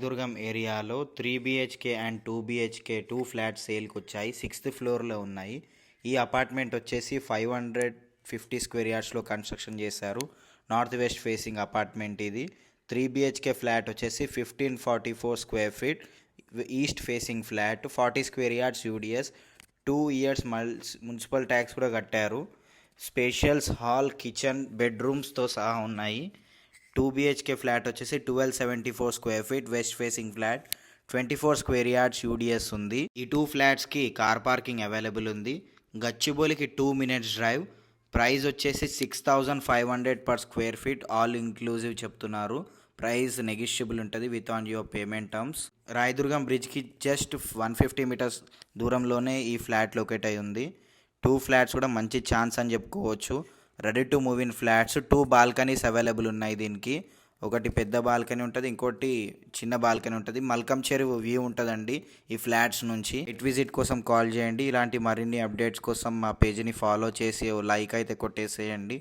దుర్గం ఏరియాలో 3 BHK and 2 BHK 2 flats సేల్కి వచ్చాయి. 6th ఫ్లోర్లో ఉన్నాయి. ఈ అపార్ట్మెంట్ వచ్చేసి 550 స్క్వేర్ యార్డ్స్లో కన్స్ట్రక్షన్ చేశారు. నార్త్ వెస్ట్ ఫేసింగ్ అపార్ట్మెంట్ ఇది. 3 BHK ఫ్లాట్ వచ్చేసి 1544 square feet east facing flat, 40 square yards UDS, 2 years municipal tax కూడా కట్టారు. స్పేషియల్స్ హాల్, కిచెన్, బెడ్రూమ్స్తో సహా ఉన్నాయి. 2 BHK ఫ్లాట్ వచ్చేసి 1274 square feet west facing flat, 24 square yards UDS ఉంది. ఈ 2 ఫ్లాట్స్కి కార్ పార్కింగ్ అవైలబుల్ ఉంది. గచ్చిబౌలికి 2 minutes డ్రైవ్. ప్రైస్ వచ్చేసి 6500 per square feet all inclusive చెప్తున్నారు. ప్రైస్ నెగిషియబుల్ ఉంటుంది with on your payment terms. Rayadurgam బ్రిడ్జ్కి జస్ట్ 150 మీటర్స్ దూరంలోనే ఈ ఫ్లాట్ లొకేట్ అయి ఉంది. 2 ఫ్లాట్స్ కూడా మంచి ఛాన్స్ అని చెప్పుకోవచ్చు. Ready to move in flats. 2 balconies available ఉన్నాయి దీనికి. ఒకటి పెద్ద బాల్కనీ ఉంటుంది, ఇంకోటి చిన్న బాల్కనీ ఉంటుంది. మల్కం చెరువు వ్యూ ఉంటుందండి ఈ ఫ్లాట్స్ నుంచి. ఇట్ విజిట్ కోసం కాల్ చేయండి. ఇలాంటి మరిన్ని అప్డేట్స్ కోసం మా పేజీని ఫాలో చేసి లైక్ అయితే కొట్టేసేయండి.